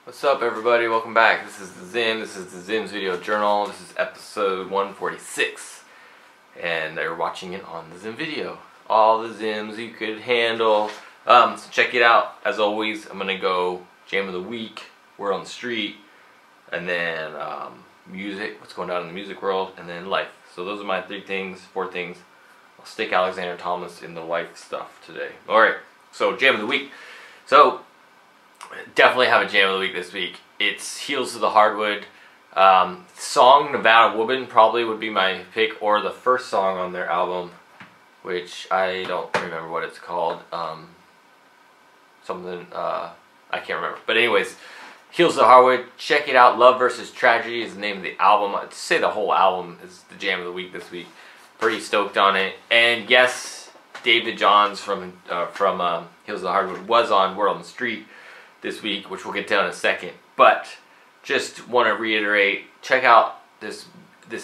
What's up, everybody? Welcome back. This is theZim's. This is theZim's Video Journal. This is episode 146, and they're watching it on theZim Video. All the Zims you could handle. So check it out. As always, I'm gonna go Jam of the Week, Word on the Street, and then music, what's going on in the music world, and then life. So those are my four things. I'll stick Alexander Thomas in the life stuff today. All right. So Jam of the Week. So definitely have a Jam of the Week this week. It's Heels to the Hardwood. Song Nevada Woman probably would be my pick, or the first song on their album, which I don't remember what it's called. Something, I can't remember. But anyways, Heels to the Hardwood, check it out. Love versus Tragedy is the name of the album. I'd say the whole album is the Jam of the Week this week. Pretty stoked on it. And yes, David Johns from Heels to the Hardwood was on Word on the Street this week, which we'll get to in a second. But just want to reiterate, check out this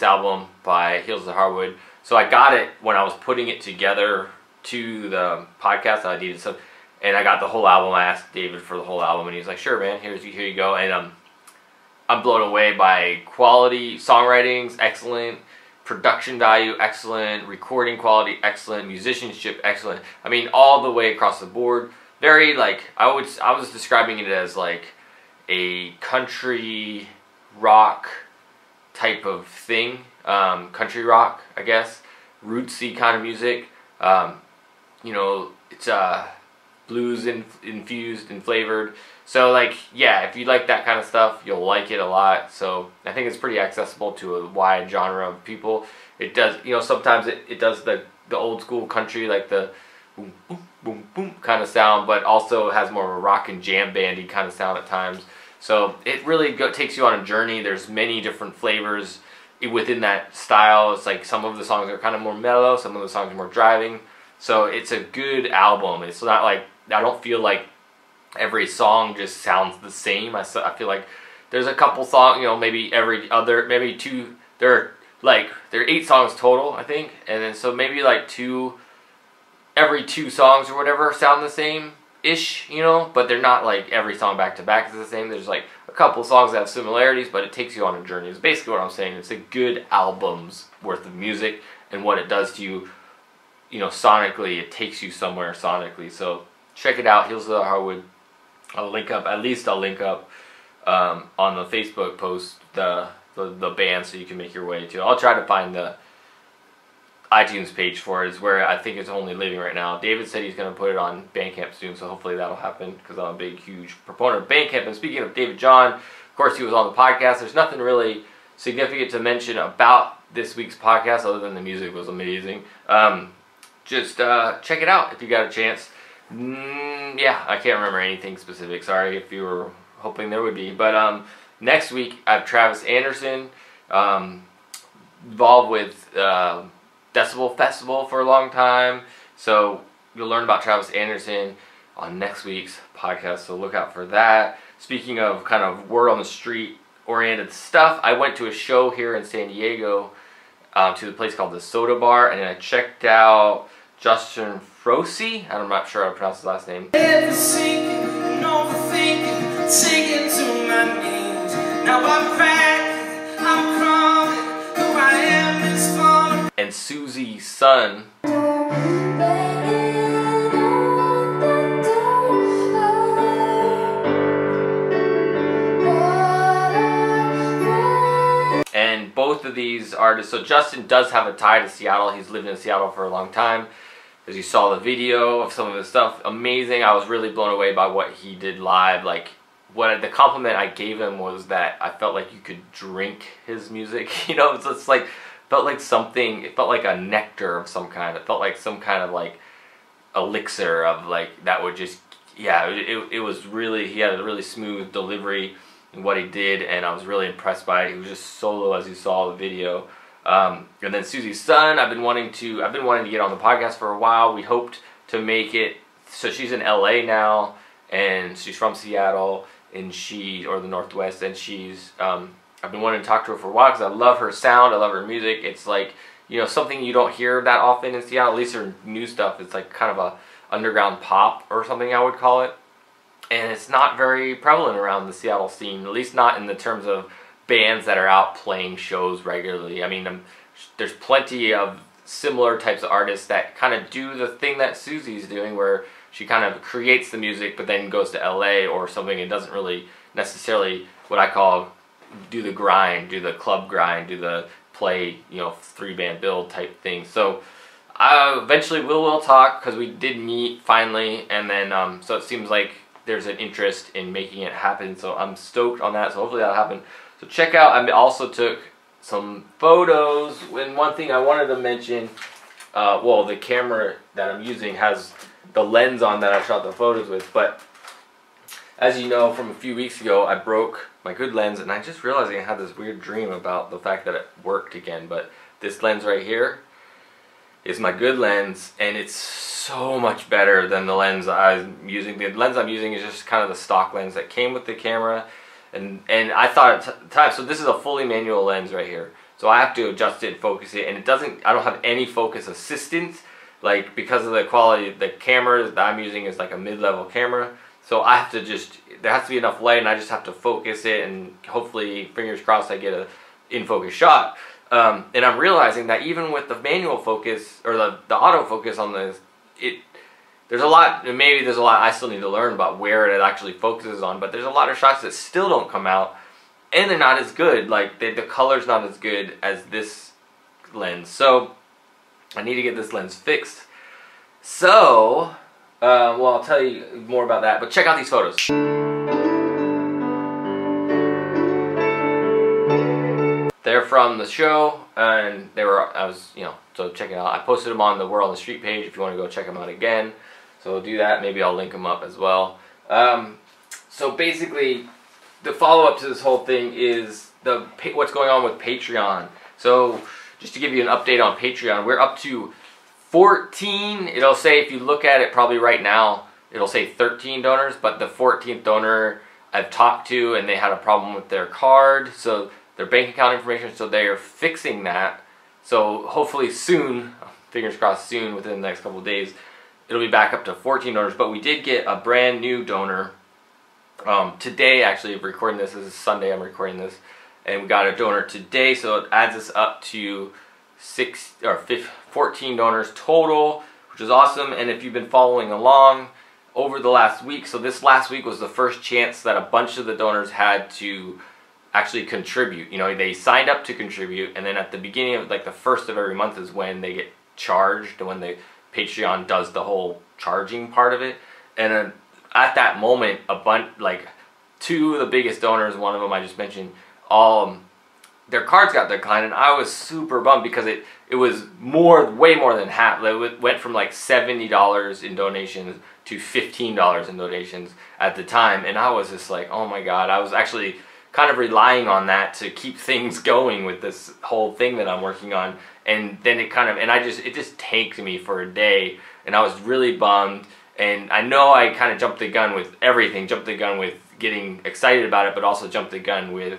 album by Heels to the Hardwood. So I got it when I was putting it together to the podcast. I needed some, and I got the whole album. I asked David for the whole album, and he was like, "Sure, man. Here you go." And I'm blown away by quality. Songwriting's excellent. Production value, excellent. Recording quality, excellent. Musicianship, excellent. I mean, all the way across the board. Very, like, I was describing it as like a country rock type of thing. Country rock, I guess. Rootsy kind of music. You know, it's blues infused and flavored. So, like, yeah, if you like that kind of stuff, you'll like it a lot. So I think it's pretty accessible to a wide genre of people. It does, you know, sometimes it does the old school country, like the boom, boom, boom, boom kind of sound, but also has more of a rock and jam bandy kind of sound at times. So it really takes you on a journey. There's many different flavors within that style. It's like some of the songs are kind of more mellow, some of the songs are more driving. So it's a good album. It's not like, I don't feel like every song just sounds the same. I feel like there's a couple songs, you know, maybe two, there are 8 songs total, I think, and then so maybe like every 2 songs or whatever sound the same-ish, you know, but they're not like every song back to back is the same. There's like a couple songs that have similarities, but it takes you on a journey. It's basically what I'm saying. It's a good album's worth of music, and what it does to you, you know, sonically, it takes you somewhere sonically. So check it out, Heels to the Hardwood. I'll link up on the Facebook post the band, so you can make your way to. I'll try to find the iTunes page for it, is where I think it's only living right now. David said he's going to put it on Bandcamp soon, so hopefully that'll happen, because I'm a big, huge proponent of Bandcamp. And speaking of David John, of course, he was on the podcast. There's nothing really significant to mention about this week's podcast, other than the music was amazing. Just check it out if you got a chance. Yeah, I can't remember anything specific. Sorry if you were hoping there would be. But next week, I have Travis Anderson, involved with Decibel Festival for a long time. So you'll learn about Travis Anderson on next week's podcast, so look out for that. Speaking of kind of word on the street oriented stuff, I went to a show here in San Diego, to the place called the Soda Bar, and I checked out Justin Froese. I'm not sure how to pronounce his last name. And Susie Sun. And both of these artists, so Justin does have a tie to Seattle. He's lived in Seattle for a long time. As you saw the video of some of his stuff, amazing. I was really blown away by what he did live. Like, the compliment I gave him was that I felt like you could drink his music. You know, it's like, felt like something, it felt like a nectar of some kind. It felt like some kind of like elixir of like, that would just, yeah, it was really, he had a really smooth delivery in what he did, and I was really impressed by it. He was just solo, as you saw the video. And then Susie Sun, I've been wanting to get on the podcast for a while. We hoped to make it, so she's in LA now, and she's from Seattle, and or the Northwest, and she's, I've been wanting to talk to her for a while because I love her sound, I love her music. It's like, you know, something you don't hear that often in Seattle, at least her new stuff. It's like kind of a underground pop or something, I would call it. and it's not very prevalent around the Seattle scene, at least not in the terms of bands that are out playing shows regularly. I mean, there's plenty of similar types of artists that kind of do the thing that Susie's doing, where she kind of creates the music but then goes to LA or something and doesn't really necessarily, what I call, do the grind, do the club grind, do the play, you know, 3-band build type thing. So eventually we'll talk, because we did meet finally, and then so it seems like there's an interest in making it happen, so I'm stoked on that. So hopefully that'll happen. So check out, I also took some photos, and one thing I wanted to mention, well, the camera that I'm using has the lens on that I shot the photos with, but as you know from a few weeks ago, I broke my good lens, and I just realized I had this weird dream about the fact that it worked again. But this lens right here is my good lens, and it's so much better than the lens I'm using. The lens I'm using is just kind of the stock lens that came with the camera, and I thought at the time, so this is a fully manual lens right here, so I have to adjust it and focus it, and it doesn't, I don't have any focus assistance, like, because of the quality. The camera that I'm using is like a mid-level camera, so I have to just, there has to be enough light, and I just have to focus it, and hopefully, fingers crossed, I get a in-focus shot. And I'm realizing that even with the manual focus, or the autofocus on this, there's a lot, maybe there's a lot I still need to learn about where it actually focuses on, but there's a lot of shots that still don't come out, and they're not as good. Like, the color's not as good as this lens. So, I need to get this lens fixed. So, well, I'll tell you more about that, but check out these photos. They're from the show, and they were, so check it out. I posted them on the Word on the Street page if you want to go check them out again. So do that. Maybe I'll link them up as well. So basically, the follow-up to this whole thing is what's going on with Patreon. So just to give you an update on Patreon, we're up to 14. It'll say, if you look at it probably right now, it'll say 13 donors, but the 14th donor I've talked to, and they had a problem with their card, so their bank account information, so they are fixing that. So hopefully soon, fingers crossed soon, within the next couple of days, it'll be back up to 14 donors. But we did get a brand new donor today. Actually, recording this is Sunday. I'm recording this, and we got a donor today, so it adds us up to 14 donors total, which is awesome. And if you've been following along over the last week, so this last week was the first chance that a bunch of the donors had to actually contribute. You know, they signed up to contribute, and then at the beginning of, like, the first of every month is when they get charged, when the Patreon does the whole charging part of it. And at that moment, like, two of the biggest donors, one of them I just mentioned, their cards got declined, and I was super bummed, because it was way more than half. It went from like $70 in donations to $15 in donations at the time, and I was just like, oh my god. I was actually kind of relying on that to keep things going with this whole thing that I'm working on, and then it just tanked me for a day, and I was really bummed. And I know I kind of jumped the gun with everything, jumped the gun with getting excited about it, but also jumped the gun with,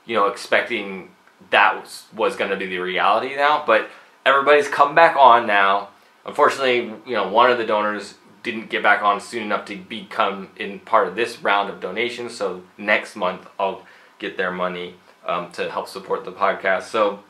you know, expecting that was going to be the reality now. But everybody's come back on now. Unfortunately, you know, one of the donors didn't get back on soon enough to become in part of this round of donations, so next month I'll get their money to help support the podcast. So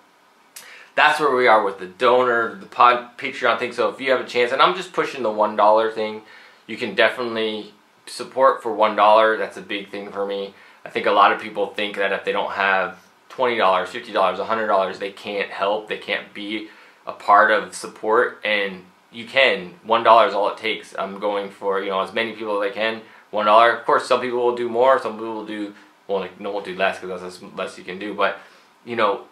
that's where we are with the donor, the Patreon thing. So if you have a chance, and I'm just pushing the $1 thing, you can definitely support for $1. That's a big thing for me. I think a lot of people think that if they don't have $20, $50, $100, they can't help, they can't be a part of support, and you can. $1 is all it takes. I'm going for, you know, as many people as I can. $1. Of course, some people will do more, some people will do, well, like, no, won't do less, because that's as less you can do. But, you know,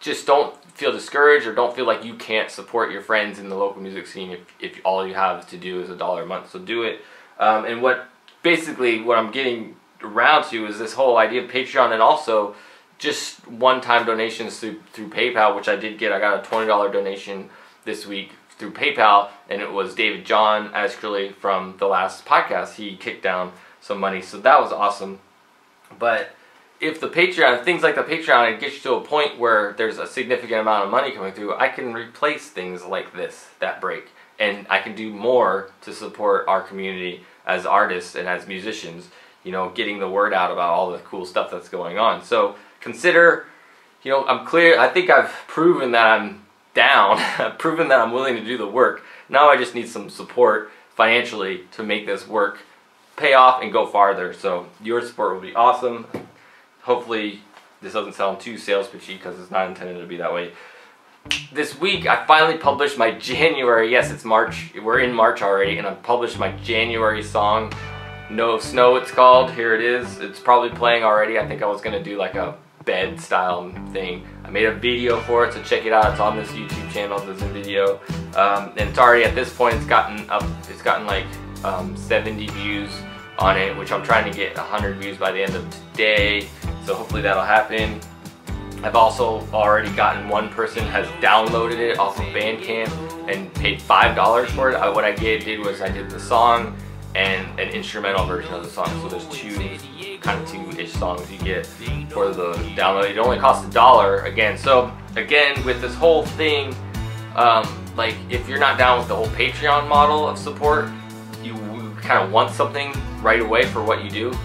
just don't feel discouraged, or don't feel like you can't support your friends in the local music scene if all you have to do is $1 a month. So do it. And what I'm getting around to is this whole idea of Patreon, and also just one-time donations through PayPal, which I did get. I got a $20 donation this week through PayPal, and it was David John actually from the last podcast. He kicked down some money, so that was awesome. But if the Patreon, things like the Patreon, it gets you to a point where there's a significant amount of money coming through, I can replace things like this that break, and I can do more to support our community as artists and as musicians, you know, getting the word out about all the cool stuff that's going on. So consider, you know, I'm clear. I think I've proven that I'm down. I've proven that I'm willing to do the work. Now I just need some support financially to make this work pay off and go farther. So your support will be awesome. Hopefully this doesn't sound too sales pitchy, because it's not intended to be that way. This week I finally published my January, yes, it's March, we're in March already, and I published my January song, No Snow it's called. Here it is. It's probably playing already. I think I was going to do like a bed style thing. I made a video for it, so check it out. It's on this YouTube channel, theZim's video, and it's already, at this point, it's gotten like 70 views on it, which I'm trying to get 100 views by the end of today, so hopefully that'll happen. I've also already gotten, one person has downloaded it off of Bandcamp and paid $5 for it. What I did was I did the song and an instrumental version of the song. So there's two-ish songs you get for the download. It only costs $1 again. So again, with this whole thing, like if you're not down with the whole Patreon model of support, you kind of want something right away for what you do.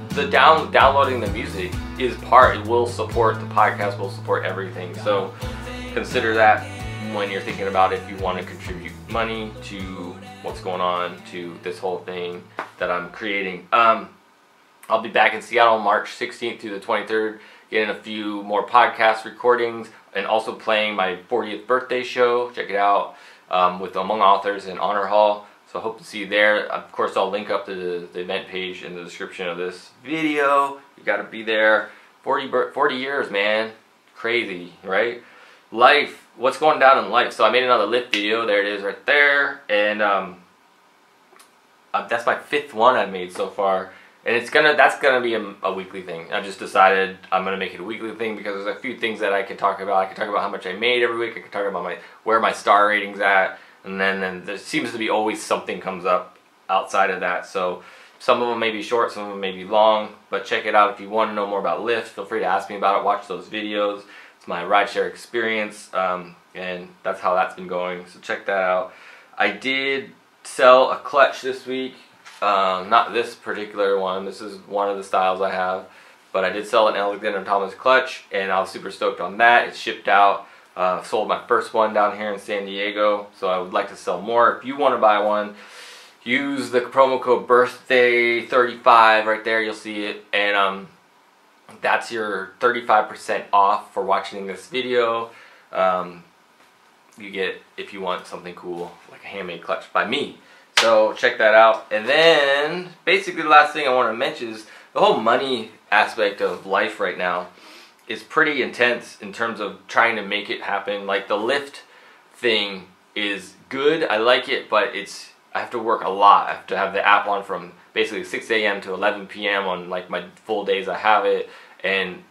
The downloading the music is it will support the podcast, will support everything. So consider that when you're thinking about if you want to contribute money to what's going on, to this whole thing that I'm creating. I'll be back in Seattle March 16th through the 23rd, getting a few more podcast recordings, and also playing my 40th birthday show. Check it out, with Among Authors in Honor Hall. So I hope to see you there. Of course, I'll link up to the event page in the description of this video. You gotta be there. 40 years, man. Crazy, right? Life, what's going down in life? So I made another lift video. There it is right there. And that's my 5th one I've made so far. And that's gonna be a weekly thing. I just decided I'm gonna make it a weekly thing because there's a few things that I can talk about. I can talk about how much I made every week. I can talk about where my star rating's at. And then there seems to be always something comes up outside of that. So some of them may be short, some of them may be long, but check it out. If you want to know more about Lyft, feel free to ask me about it. Watch those videos. It's my rideshare experience, and that's how that's been going. So check that out. I did sell a clutch this week. Not this particular one. This is one of the styles I have. But I did sell an Alexander Thomas clutch, and I was super stoked on that. It shipped out. Sold my first one down here in San Diego, so I would like to sell more. If you want to buy one, use the promo code BIRTHDAY35 right there. You'll see it, and that's your 35% off for watching this video. You get, if you want something cool like a handmade clutch by me. So check that out. And then basically the last thing I want to mention is the whole money aspect of life right now is pretty intense in terms of trying to make it happen. Like the Lyft thing is good, I like it, but I have to work a lot. I have to have the app on from basically 6 a.m. to 11 p.m. on like my full days I have it, and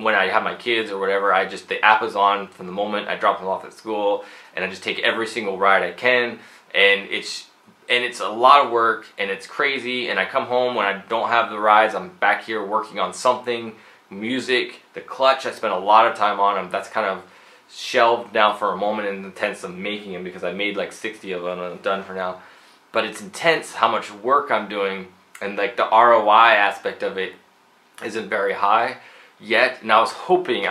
when I have my kids or whatever, the app is on from the moment I drop them off at school, and I just take every single ride I can, and it's a lot of work, and it's crazy, and I come home when I don't have the rides, I'm back here working on something. Music, the clutch I spent a lot of time on them. That's kind of shelved now for a moment in the sense of making them, because I made like 60 of them and I'm done for now. But it's intense how much work I'm doing, and like the ROI aspect of it isn't very high yet. And I was hoping,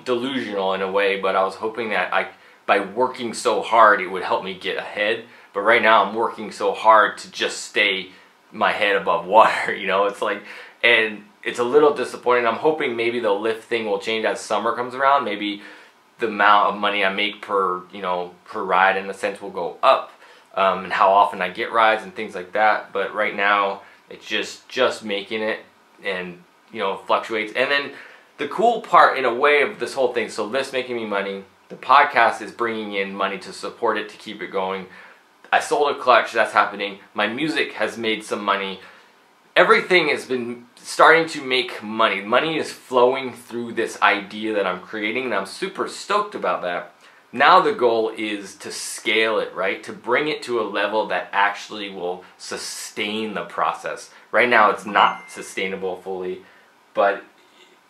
delusional in a way, but I was hoping that by working so hard it would help me get ahead. But right now I'm working so hard to just stay my head above water, it's like, and it's a little disappointing. I'm hoping maybe the Lyft thing will change as summer comes around. Maybe the amount of money I make per ride in a sense will go up, and how often I get rides and things like that. But right now it's just making it, and fluctuates. And then the cool part in a way of this whole thing, so Lyft's making me money. The podcast is bringing in money to support it, to keep it going. I sold a clutch, that's happening. My music has made some money. Everything has been starting to make money. Money is flowing through this idea that I'm creating, and I'm super stoked about that. Now the goal is to scale it, right? To bring it to a level that actually will sustain the process. Right now it's not sustainable fully, but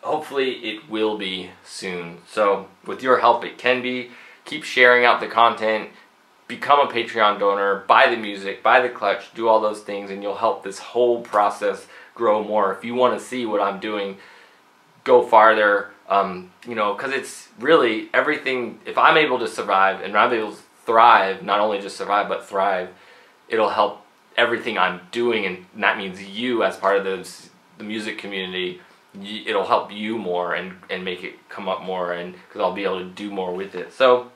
hopefully it will be soon. So with your help it can be. Keep sharing out the content. become a Patreon donor, buy the music, buy the clutch, do all those things, and you'll help this whole process grow more. If you want to see what I'm doing go farther, you know, because it's really everything. If I'm able to survive and I'm able to thrive, not only just survive but thrive, it'll help everything I'm doing, and that means you as part of the music community. It'll help you more and make it come up more, and because I'll be able to do more with it. So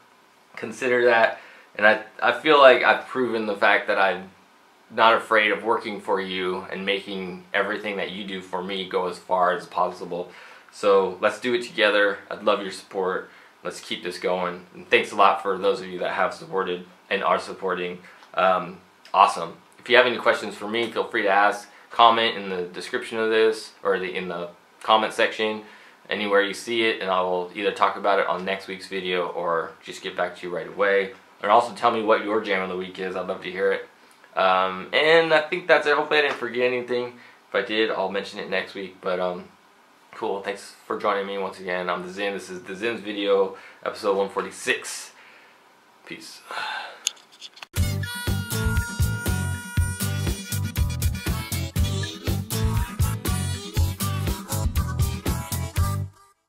consider that, and I feel like I've proven the fact that I'm not afraid of working for you and making everything that you do for me go as far as possible. So let's do it together. I'd love your support. Let's keep this going. And thanks a lot for those of you that have supported and are supporting. Awesome. If you have any questions for me, feel free to ask. Comment in the description of this, or in the comment section, anywhere you see it, and I will either talk about it on next week's video or just get back to you right away. And also tell me what your jam of the week is. I'd love to hear it. And I think that's it. Hopefully I didn't forget anything. If I did, I'll mention it next week. But cool. Thanks for joining me once again. I'm theZim. This is theZim's video, episode 146. Peace.